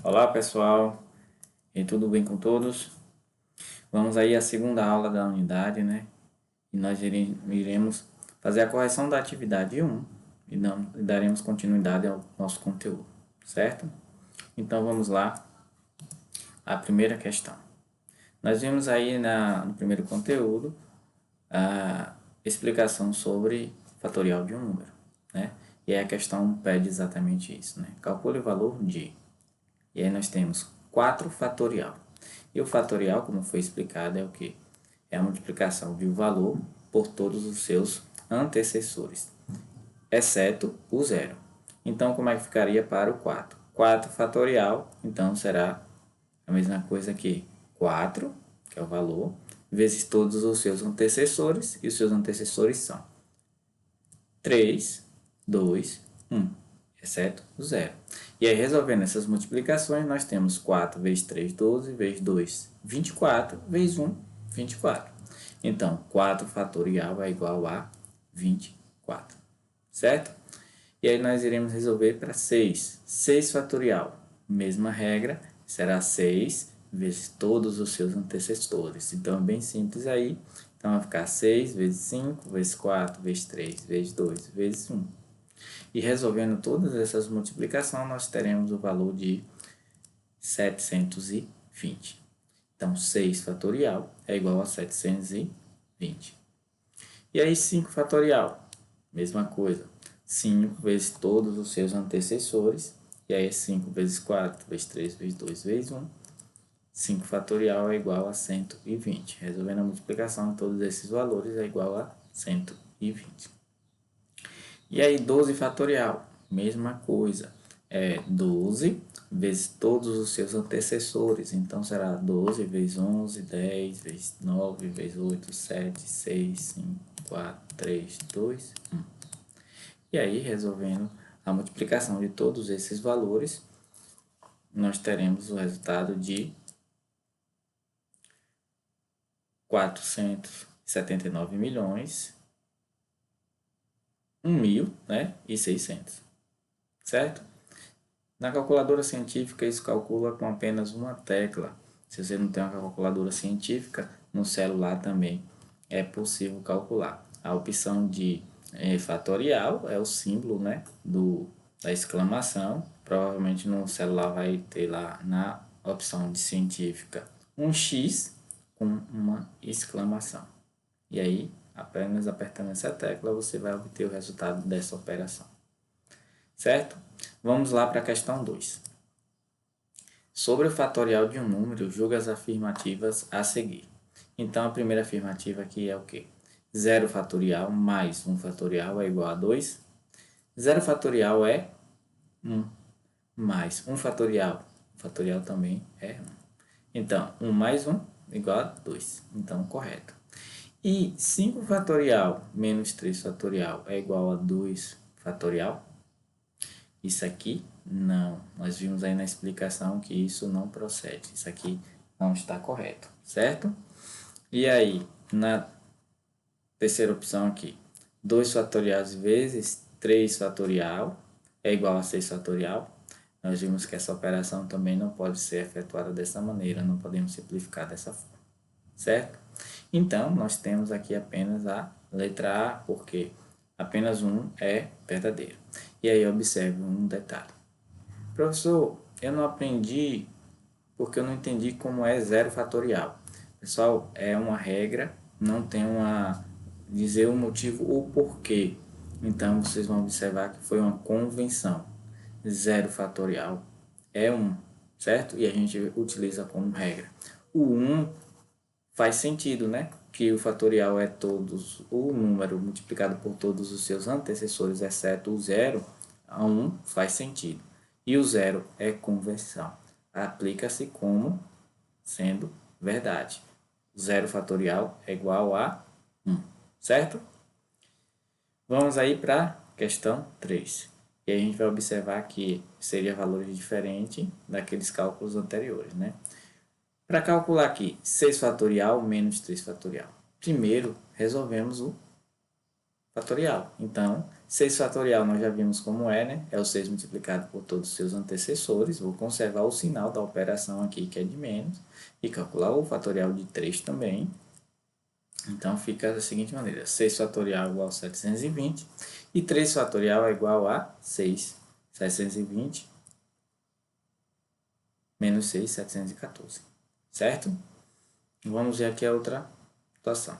Olá pessoal, e tudo bem com todos? Vamos aí à segunda aula da unidade, né? E nós iremos fazer a correção da atividade 1 e daremos continuidade ao nosso conteúdo, certo? Então vamos lá, a primeira questão. Nós vimos aí no primeiro conteúdo a explicação sobre fatorial de um número, né? E aí a questão pede exatamente isso, né? Calcule o valor de... E aí nós temos 4 fatorial. E o fatorial, como foi explicado, é o que? É a multiplicação de um valor por todos os seus antecessores, exceto o zero. Então, como é que ficaria para o 4? 4 fatorial, então será a mesma coisa que 4, que é o valor, vezes todos os seus antecessores, e os seus antecessores são 3, 2, 1, exceto o zero. E aí, resolvendo essas multiplicações, nós temos 4 vezes 3, 12, vezes 2, 24, vezes 1, 24. Então, 4 fatorial é igual a 24, certo? E aí nós iremos resolver para 6. 6 fatorial, mesma regra, será 6 vezes todos os seus antecessores. Então, é bem simples aí. Então, vai ficar 6 vezes 5, vezes 4, vezes 3, vezes 2, vezes 1. E resolvendo todas essas multiplicações, nós teremos o valor de 720. Então, 6 fatorial é igual a 720. E aí, 5 fatorial, mesma coisa. 5 vezes todos os seus antecessores. E aí, 5 vezes 4, vezes 3, vezes 2, vezes 1. 5 fatorial é igual a 120. Resolvendo a multiplicação de todos esses valores é igual a 120. E aí, 12 fatorial, mesma coisa. É 12 vezes todos os seus antecessores. Então, será 12 vezes 11, 10, vezes 9, vezes 8, 7, 6, 5, 4, 3, 2, 1. E aí, resolvendo a multiplicação de todos esses valores, nós teremos o resultado de 479 milhões, 1.000, né, e 600, certo? Na calculadora científica, isso calcula com apenas uma tecla. Se você não tem uma calculadora científica, no celular também é possível calcular. A opção de fatorial é o símbolo, né, da exclamação. Provavelmente no celular vai ter lá na opção de científica um X com uma exclamação. E aí, apenas apertando essa tecla, você vai obter o resultado dessa operação. Certo? Vamos lá para a questão 2. Sobre o fatorial de um número, julgue as afirmativas a seguir. Então, a primeira afirmativa aqui é o quê? 0 fatorial mais 1 fatorial é igual a 2. 0 fatorial é 1, mais 1 fatorial. Fatorial também é 1. Então, 1 mais 1 igual a 2. Então, correto. E 5 fatorial menos 3 fatorial é igual a 2 fatorial? Isso aqui não. Nós vimos aí na explicação que isso não procede. Isso aqui não está correto, certo? E aí, na terceira opção aqui, 2 fatoriais vezes 3 fatorial é igual a 6 fatorial. Nós vimos que essa operação também não pode ser efetuada dessa maneira, não podemos simplificar dessa forma, certo? Então, nós temos aqui apenas a letra A, porque apenas um é verdadeiro. E aí, observe um detalhe. Professor, eu não aprendi porque eu não entendi como é zero fatorial. Pessoal, é uma regra, não tem uma dizer o motivo ou porquê. Então, vocês vão observar que foi uma convenção. Zero fatorial é 1, certo? E a gente utiliza como regra. O 1 faz sentido, né? Que o fatorial é todos o número multiplicado por todos os seus antecessores, exceto o zero, a 1 faz sentido. E o zero é convenção. Aplica-se como sendo verdade. Zero fatorial é igual a 1, certo? Vamos aí para a questão 3. E a gente vai observar que seria valores diferentes daqueles cálculos anteriores, né? Para calcular aqui 6 fatorial menos 3 fatorial. Primeiro, resolvemos o fatorial. Então, 6 fatorial nós já vimos como é, né? É o 6 multiplicado por todos os seus antecessores. Vou conservar o sinal da operação aqui, que é de menos, e calcular o fatorial de 3 também. Então, fica da seguinte maneira: 6 fatorial é igual a 720, e 3 fatorial é igual a 6. 720 menos 6, 714. Certo? Vamos ver aqui a outra situação.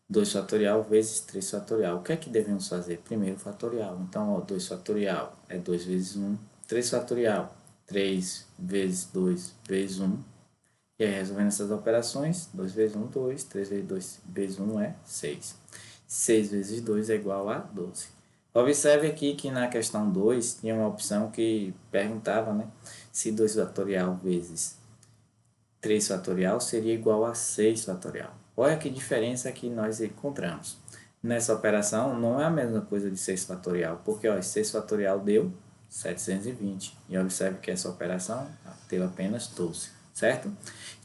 2 fatorial vezes 3 fatorial. O que é que devemos fazer? Primeiro fatorial. Então, ó, 2 fatorial é 2 vezes 1. 3 fatorial, 3 vezes 2 vezes 1. E aí, resolvendo essas operações, 2 vezes 1, 2. 3 vezes 2 vezes 1 é 6. 6 vezes 2 é igual a 12. Observe aqui que na questão 2 tinha uma opção que perguntava, né, se 2 fatorial vezes 3 fatorial seria igual a 6 fatorial. Olha que diferença que nós encontramos. Nessa operação não é a mesma coisa de 6 fatorial, porque ó, 6 fatorial deu 720. E observe que essa operação deu apenas 12, certo?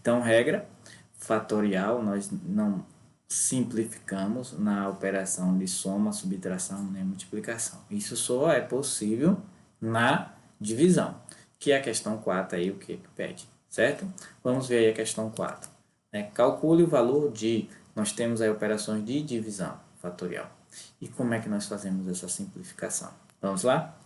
Então, regra fatorial, nós não simplificamos na operação de soma, subtração nem multiplicação. Isso só é possível na divisão, que é a questão 4 aí, o que pede, certo? Vamos ver aí a questão 4. Calcule o valor de... Nós temos aí operações de divisão fatorial. E como é que nós fazemos essa simplificação? Vamos lá?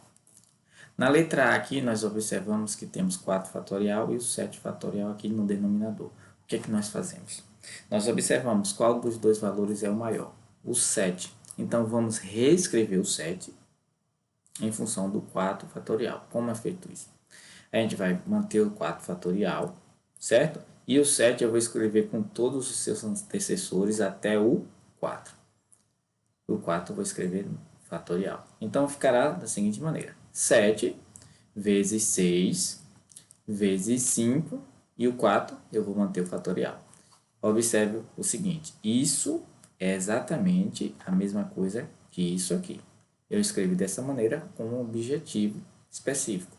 Na letra A aqui, nós observamos que temos 4 fatorial e o 7 fatorial aqui no denominador. O que é que nós fazemos? Nós observamos qual dos dois valores é o maior. O 7. Então, vamos reescrever o 7 em função do 4 fatorial. Como é feito isso? A gente vai manter o 4 fatorial, certo? E o 7 eu vou escrever com todos os seus antecessores até o 4. O 4 eu vou escrever fatorial. Então, ficará da seguinte maneira. 7 vezes 6 vezes 5 e o 4 eu vou manter o fatorial. Observe o seguinte, isso é exatamente a mesma coisa que isso aqui. Eu escrevi dessa maneira com um objetivo específico.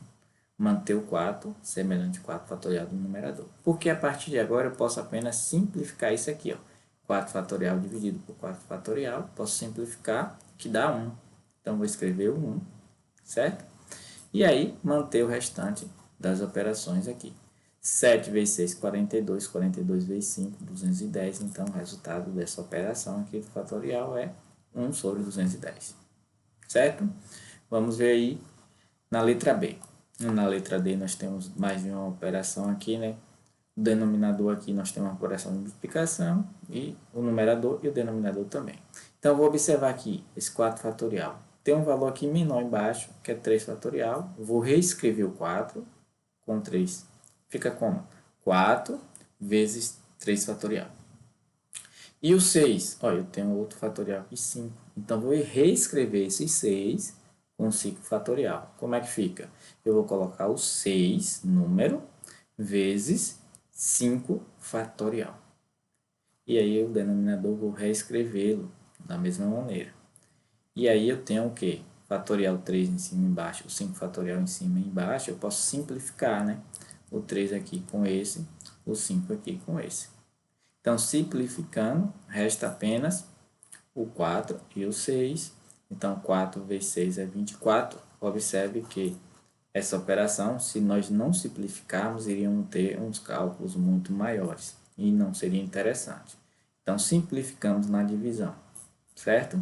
Manter o 4 semelhante ao 4 fatorial do numerador. Porque a partir de agora eu posso apenas simplificar isso aqui. Ó. 4 fatorial dividido por 4 fatorial, posso simplificar, que dá 1. Então, vou escrever o 1, certo? E aí, manter o restante das operações aqui. 7 vezes 6, 42. 42 vezes 5, 210. Então, o resultado dessa operação aqui do fatorial é 1 sobre 210. Certo? Vamos ver aí na letra B. Na letra D nós temos mais de uma operação aqui, né? O denominador aqui nós temos uma operação de multiplicação e o numerador e o denominador também. Então, vou observar aqui esse 4 fatorial. Tem um valor aqui menor embaixo, que é 3 fatorial. Vou reescrever o 4 com 3. Fica como? 4 vezes 3 fatorial. E o 6? Olha, eu tenho outro fatorial aqui, 5. Então, vou reescrever esse 6 com 5 fatorial. Como é que fica? Eu vou colocar o 6, número, vezes 5 fatorial. E aí, o denominador, vou reescrevê-lo da mesma maneira. E aí, eu tenho o quê? Fatorial 3 em cima e embaixo, o 5 fatorial em cima e embaixo. Eu posso simplificar, né? O 3 aqui com esse, o 5 aqui com esse. Então, simplificando, resta apenas o 4 e o 6. Então, 4 vezes 6 é 24. Observe que essa operação, se nós não simplificarmos, iríamos ter uns cálculos muito maiores e não seria interessante. Então, simplificamos na divisão, certo?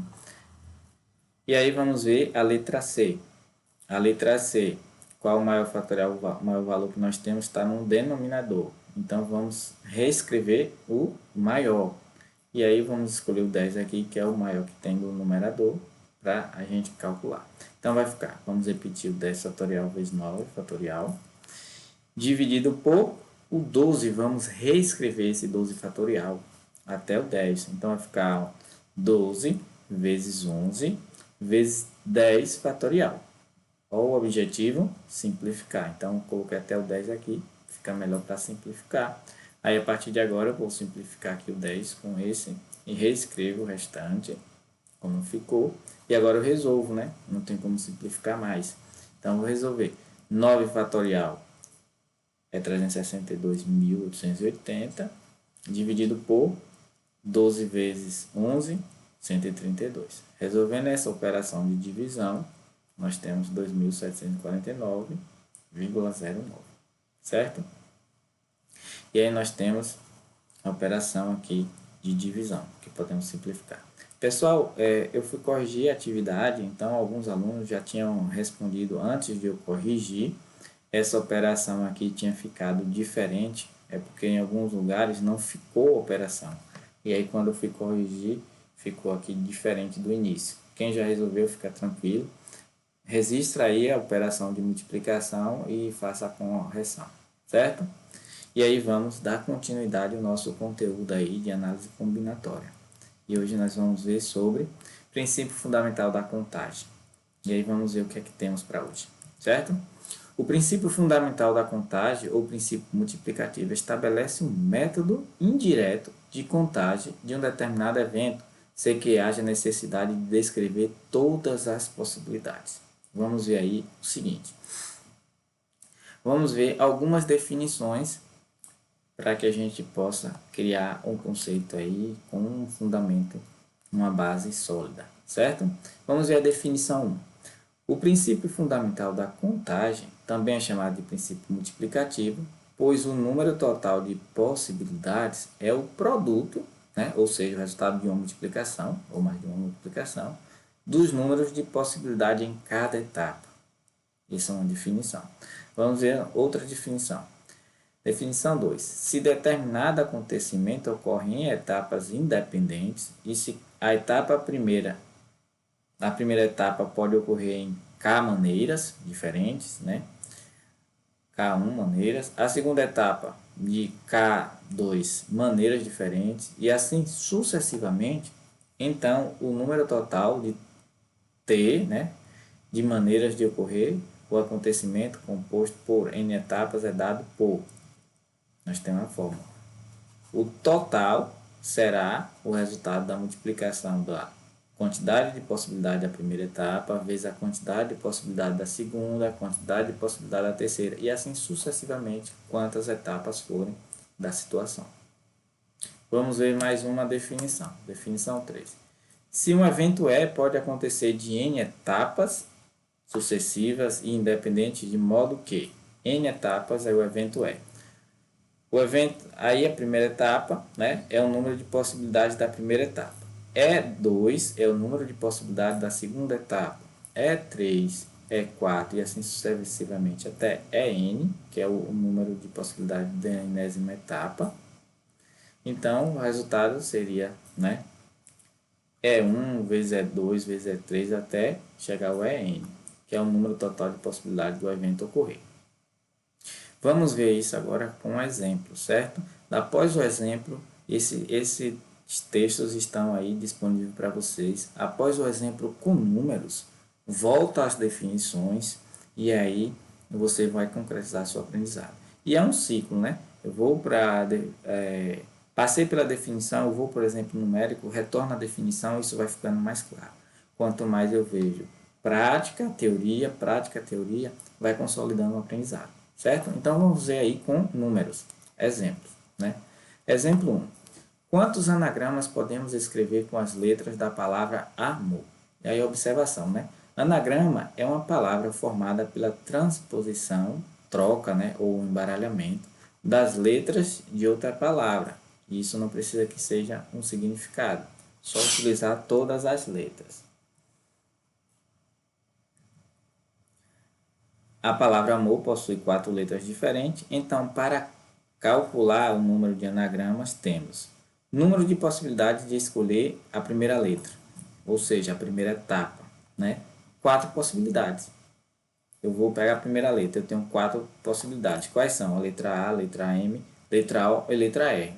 E aí, vamos ver a letra C. A letra C, qual o maior fatorial, o maior valor que nós temos está no denominador. Então, vamos reescrever o maior. E aí, vamos escolher o 10 aqui, que é o maior que tem no numerador, para a gente calcular. Então, vai ficar, vamos repetir o 10 fatorial vezes 9 fatorial, dividido por o 12, vamos reescrever esse 12 fatorial até o 10. Então, vai ficar 12 vezes 11 vezes 10 fatorial. Qual o objetivo? Simplificar. Então, coloquei até o 10 aqui, fica melhor para simplificar. Aí, a partir de agora, eu vou simplificar aqui o 10 com esse e reescrevo o restante, como ficou. E agora eu resolvo, né? Não tem como simplificar mais. Então, eu vou resolver. 9 fatorial é 362.880, dividido por 12 vezes 11, 132. Resolvendo essa operação de divisão, nós temos 2.749,09, certo? E aí nós temos a operação aqui de divisão, que podemos simplificar. Pessoal, eu fui corrigir a atividade, então alguns alunos já tinham respondido antes de eu corrigir. Essa operação aqui tinha ficado diferente, é porque em alguns lugares não ficou operação. E aí quando eu fui corrigir, ficou aqui diferente do início. Quem já resolveu, fica tranquilo. Registra aí a operação de multiplicação e faça a correção, certo? E aí vamos dar continuidade ao nosso conteúdo aí de análise combinatória. E hoje nós vamos ver sobre princípio fundamental da contagem. E aí vamos ver o que é que temos para hoje, certo? O princípio fundamental da contagem, ou princípio multiplicativo, estabelece um método indireto de contagem de um determinado evento, sem que haja necessidade de descrever todas as possibilidades. Vamos ver aí o seguinte. Vamos ver algumas definições para que a gente possa criar um conceito aí com um fundamento, uma base sólida, certo? Vamos ver a definição 1. O princípio fundamental da contagem também é chamado de princípio multiplicativo, pois o número total de possibilidades é o produto, né? Ou seja, o resultado de uma multiplicação, ou mais de uma multiplicação, dos números de possibilidade em cada etapa. Isso é uma definição. Vamos ver outra definição. Definição 2. Se determinado acontecimento ocorre em etapas independentes e se a primeira etapa pode ocorrer em K maneiras diferentes, né? K1 maneiras, a segunda etapa de K2 maneiras diferentes e assim sucessivamente, então o número total de T, né, de maneiras de ocorrer o acontecimento composto por N etapas é dado por, nós temos a fórmula. O total será o resultado da multiplicação da quantidade de possibilidade da primeira etapa vezes a quantidade de possibilidade da segunda, a quantidade de possibilidade da terceira e assim sucessivamente quantas etapas forem da situação. Vamos ver mais uma definição. Definição 3. Se um evento E pode acontecer de N etapas sucessivas e independentes de modo que N etapas é o evento E. O evento, aí a primeira etapa, né, é o número de possibilidades da primeira etapa. E2 é o número de possibilidades da segunda etapa. E3, E4 e assim sucessivamente até En, que é o número de possibilidades da enésima etapa. Então, o resultado seria, né, E1 vezes E2 vezes E3 até chegar ao En, que é o número total de possibilidades do evento ocorrer. Vamos ver isso agora com um exemplo, certo? Após o exemplo, esses textos estão aí disponíveis para vocês. Após o exemplo com números, volta às definições e aí você vai concretizar sua aprendizado. E é um ciclo, né? Eu vou passei pela definição, eu vou, por exemplo, numérico, retorno à definição, isso vai ficando mais claro. Quanto mais eu vejo prática, teoria, vai consolidando o aprendizado. Certo? Então, vamos ver aí com números. Exemplos. Né? Exemplo 1. Quantos anagramas podemos escrever com as letras da palavra amor? E aí, observação. Né? Anagrama é uma palavra formada pela transposição, troca, né, ou embaralhamento das letras de outra palavra. Isso não precisa que seja um significado. Só utilizar todas as letras. A palavra amor possui 4 letras diferentes, então para calcular o número de anagramas temos número de possibilidades de escolher a primeira letra, ou seja, a primeira etapa, né? 4 possibilidades. Eu vou pegar a primeira letra, eu tenho 4 possibilidades. Quais são? A letra A, a letra M, letra O e letra R.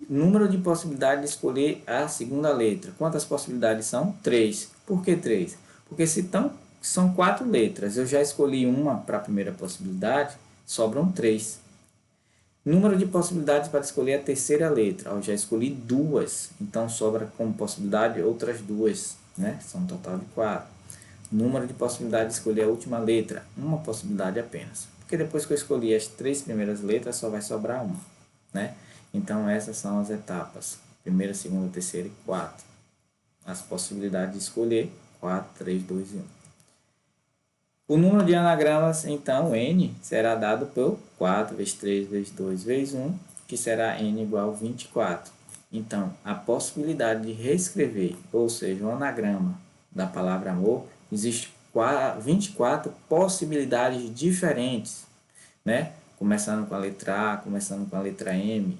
Número de possibilidades de escolher a segunda letra. Quantas possibilidades são? 3. Por que 3? Porque se são 4 letras, eu já escolhi uma para a primeira possibilidade, sobram 3. Número de possibilidades para escolher a terceira letra, eu já escolhi 2, então sobra como possibilidade outras 2, né? São um total de 4. Número de possibilidades de escolher a última letra, uma possibilidade apenas, porque depois que eu escolhi as 3 primeiras letras, só vai sobrar uma, né? Então essas são as etapas, primeira, segunda, terceira e 4. as possibilidades de escolher 4, 3, 2 e 1. O número de anagramas, então, n, será dado por 4 vezes 3 vezes 2 vezes 1, que será n igual a 24. Então, a possibilidade de reescrever, ou seja, o anagrama da palavra amor, existe 24 possibilidades diferentes, né? Começando com a letra A, começando com a letra M,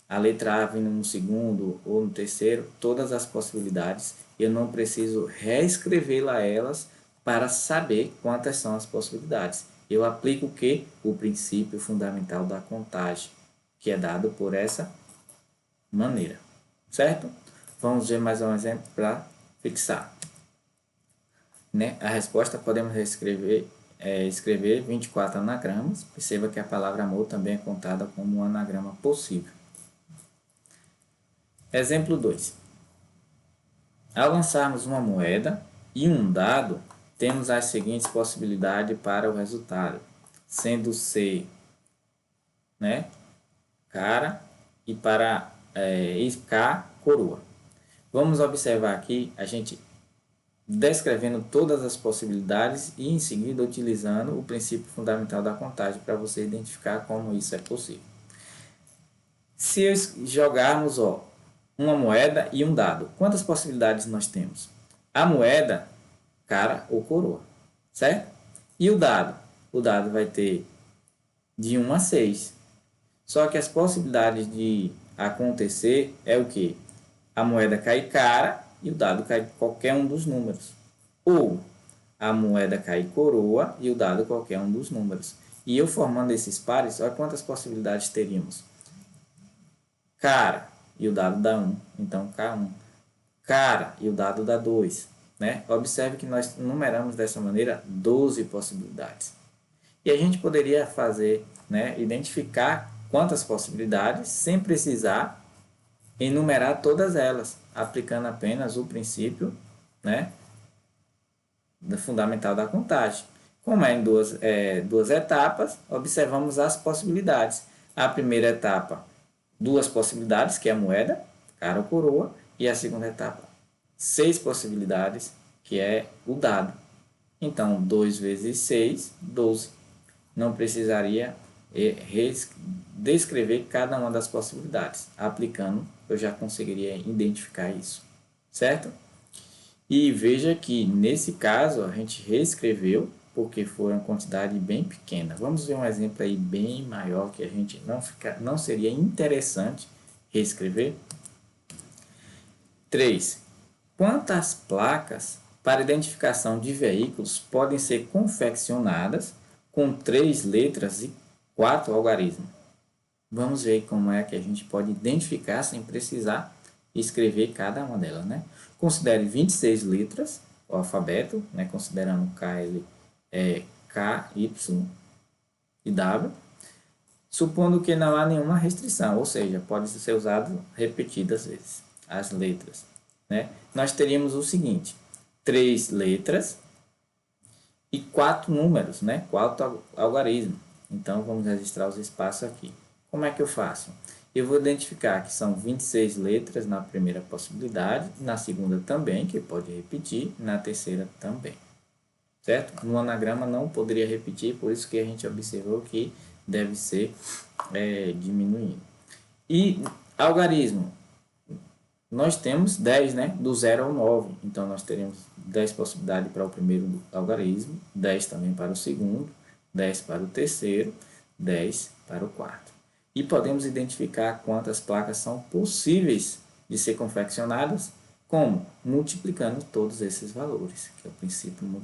a letra A vindo no segundo ou no terceiro, todas as possibilidades. Eu não preciso reescrevê-la elas para saber quantas são as possibilidades. Eu aplico o que? O princípio fundamental da contagem, que é dado por essa maneira, certo? Vamos ver mais um exemplo para fixar. Né? A resposta podemos escrever 24 anagramas. Perceba que a palavra amor também é contada como um anagrama possível. Exemplo 2. Ao lançarmos uma moeda e um dado, temos as seguintes possibilidades para o resultado, sendo C, né, cara, e para K, coroa. Vamos observar aqui a gente descrevendo todas as possibilidades e em seguida utilizando o princípio fundamental da contagem para você identificar como isso é possível. Se jogarmos uma moeda e um dado, quantas possibilidades nós temos? A moeda, cara ou coroa, certo? E o dado? O dado vai ter de 1 a 6. Só que as possibilidades de acontecer é o que? A moeda cai cara e o dado cai qualquer um dos números. Ou a moeda cai coroa e o dado qualquer um dos números. E eu formando esses pares, olha quantas possibilidades teríamos. Cara e o dado dá 1, então K1. Cara e o dado dá 2. Né? Observe que nós numeramos dessa maneira 12 possibilidades. E a gente poderia fazer, né, identificar quantas possibilidades sem precisar enumerar todas elas, aplicando apenas o princípio, né, fundamental da contagem. Como é em duas etapas, observamos as possibilidades. A primeira etapa, 2 possibilidades, que é a moeda, cara ou coroa, e a segunda etapa, 6 possibilidades, que é o dado. Então, 2 vezes 6, 12. Não precisaria descrever cada uma das possibilidades. Aplicando, eu já conseguiria identificar isso, certo? E veja que, nesse caso, a gente reescreveu, porque foi uma quantidade bem pequena. Vamos ver um exemplo aí bem maior, que a gente não seria interessante reescrever. 3. Quantas placas para identificação de veículos podem ser confeccionadas com 3 letras e 4 algarismos? Vamos ver como é que a gente pode identificar sem precisar escrever cada uma delas, né? Considere 26 letras, o alfabeto, né? Considerando K, Y e W, supondo que não há nenhuma restrição, ou seja, pode ser usado repetidas vezes as letras, né? Nós teríamos o seguinte: 3 letras e 4 números, né? 4 algarismos. Então, vamos registrar os espaços aqui. Como é que eu faço? Eu vou identificar que são 26 letras na primeira possibilidade, na segunda também, que pode repetir, na terceira também. Certo? No anagrama não poderia repetir, por isso que a gente observou que deve ser diminuindo. E algarismo, nós temos 10, né? Do 0 ao 9. Então, nós teremos 10 possibilidades para o primeiro algarismo, 10 também para o segundo, 10 para o terceiro, 10 para o quarto. E podemos identificar quantas placas são possíveis de ser confeccionadas, como? Multiplicando todos esses valores, que é o princípio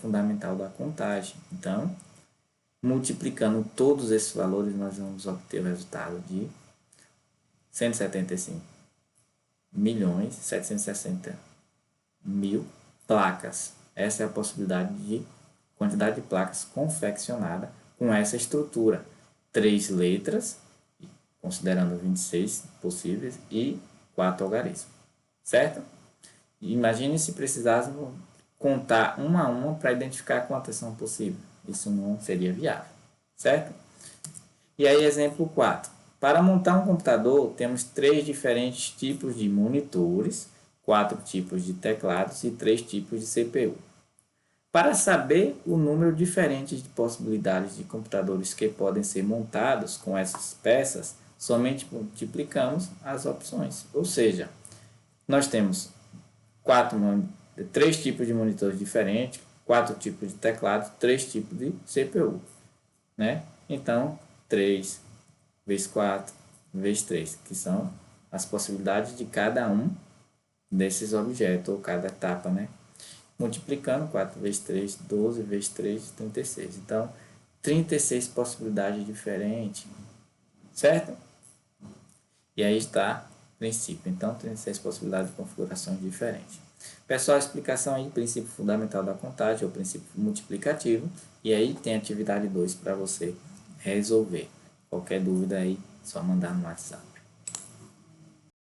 fundamental da contagem. Então, multiplicando todos esses valores, nós vamos obter o resultado de 175.760.000 placas. Essa é a possibilidade de quantidade de placas confeccionada com essa estrutura. 3 letras, considerando 26 possíveis, e 4 algarismos. Certo? Imagine se precisássemos contar uma a uma para identificar quantas são possíveis. Isso não seria viável. Certo? E aí, exemplo 4. Para montar um computador, temos 3 diferentes tipos de monitores, 4 tipos de teclados e 3 tipos de CPU. Para saber o número diferente de possibilidades de computadores que podem ser montados com essas peças, somente multiplicamos as opções. Ou seja, nós temos 3 tipos de monitores diferentes, 4 tipos de teclados, 3 tipos de CPU. Né? Então, 3 vezes 4 vezes 3, que são as possibilidades de cada um desses objetos, ou cada etapa, né? Multiplicando 4 vezes 3, 12 vezes 3, 36. Então, 36 possibilidades diferentes, certo? E aí está o princípio. Então, 36 possibilidades de configurações diferentes. Pessoal, a explicação aí do princípio fundamental da contagem, ou princípio multiplicativo. E aí tem a atividade 2 para você resolver. Qualquer dúvida aí, só mandar no WhatsApp.